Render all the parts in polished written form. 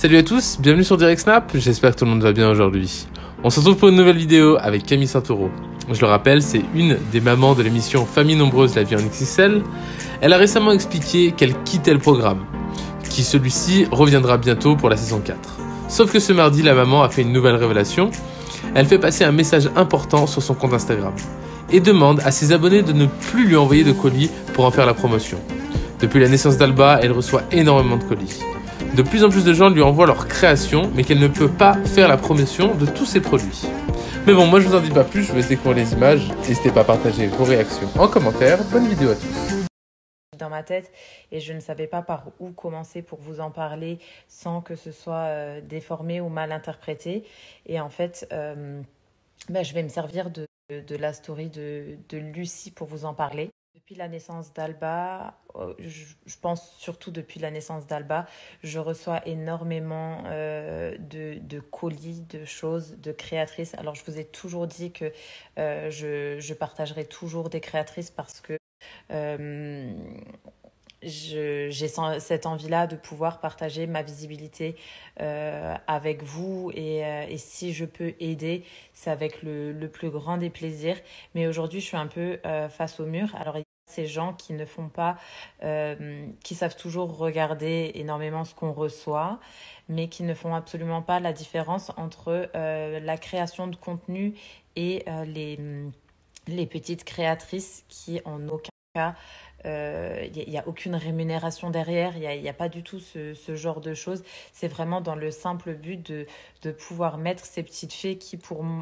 Salut à tous, bienvenue sur Direct Snap, j'espère que tout le monde va bien aujourd'hui. On se retrouve pour une nouvelle vidéo avec Camille Santoro. Je le rappelle, c'est une des mamans de l'émission Famille Nombreuse, la vie en XXL. Elle a récemment expliqué qu'elle quittait le programme, qui celui-ci reviendra bientôt pour la saison 4. Sauf que ce mardi, la maman a fait une nouvelle révélation. Elle fait passer un message important sur son compte Instagram et demande à ses abonnés de ne plus lui envoyer de colis pour en faire la promotion. Depuis la naissance d'Alba, elle reçoit énormément de colis. De plus en plus de gens lui envoient leurs créations, mais qu'elle ne peut pas faire la promotion de tous ses produits. Mais bon, moi je vous en dis pas plus, je vous laisse découvrir les images. N'hésitez pas à partager vos réactions en commentaire. Bonne vidéo à tous. Dans ma tête et je ne savais pas par où commencer pour vous en parler sans que ce soit déformé ou mal interprété. Et en fait, je vais me servir de la story de Lucie pour vous en parler. Depuis la naissance d'Alba, je pense surtout depuis la naissance d'Alba, je reçois énormément de colis, de choses, de créatrices. Alors je vous ai toujours dit que je partagerai toujours des créatrices parce que euh, j'ai cette envie-là de pouvoir partager ma visibilité avec vous et si je peux aider, c'est avec le plus grand des plaisirs. Mais aujourd'hui, je suis un peu face au mur. Alors, il y a ces gens qui ne font pas, qui savent toujours regarder énormément ce qu'on reçoit, mais qui ne font absolument pas la différence entre la création de contenu et les petites créatrices qui, en aucun cas, il n'y a aucune rémunération derrière, il y a pas du tout ce genre de choses. C'est vraiment dans le simple but de pouvoir mettre ces petites fées qui,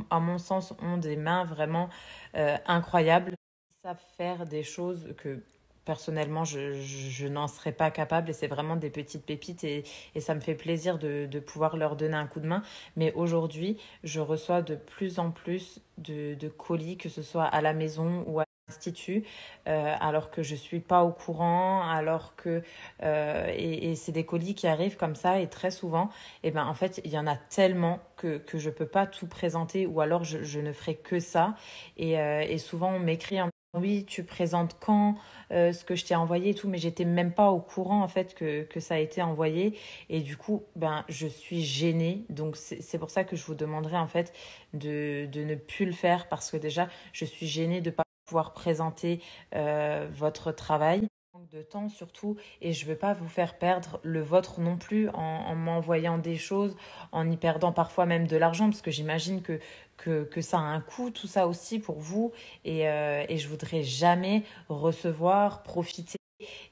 à mon sens, ont des mains vraiment incroyables, qui savent faire des choses que personnellement je n'en serais pas capable et c'est vraiment des petites pépites et ça me fait plaisir de pouvoir leur donner un coup de main. Mais aujourd'hui, je reçois de plus en plus de colis, que ce soit à la maison ou à l'institut, alors que je suis pas au courant, alors que et c'est des colis qui arrivent comme ça et très souvent, et ben en fait il y en a tellement que je peux pas tout présenter ou alors je ne ferai que ça et souvent on m'écrit en oui, tu présentes quand ce que je t'ai envoyé et tout, mais j'étais même pas au courant en fait que ça a été envoyé et du coup, ben je suis gênée. Donc c'est pour ça que je vous demanderai en fait de ne plus le faire parce que déjà je suis gênée de pas pouvoir présenter votre travail. Manque de temps surtout et je veux pas vous faire perdre le vôtre non plus en m'envoyant des choses, en y perdant parfois même de l'argent parce que j'imagine que ça a un coût tout ça aussi pour vous et je voudrais jamais recevoir, profiter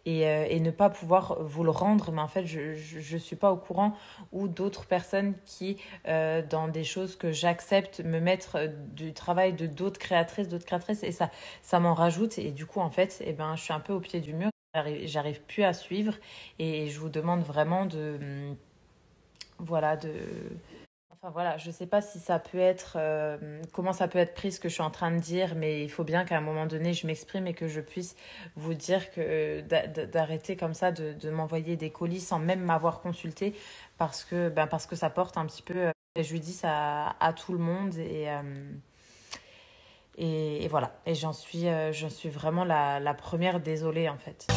et ne pas pouvoir vous le rendre. Mais en fait, je suis pas au courant ou d'autres personnes qui, dans des choses que j'accepte, me mettre du travail de d'autres créatrices et ça m'en rajoute. Et du coup, en fait, eh ben, je suis un peu au pied du mur. J'arrive plus à suivre et je vous demande vraiment voilà, enfin voilà, je sais pas si ça peut être, comment ça peut être pris ce que je suis en train de dire, mais il faut bien qu'à un moment donné, je m'exprime et que je puisse vous dire que d'arrêter comme ça de m'envoyer des colis sans même m'avoir consulté parce que ça porte un petit peu préjudice à tout le monde et voilà. Et j'en suis vraiment la première désolée en fait.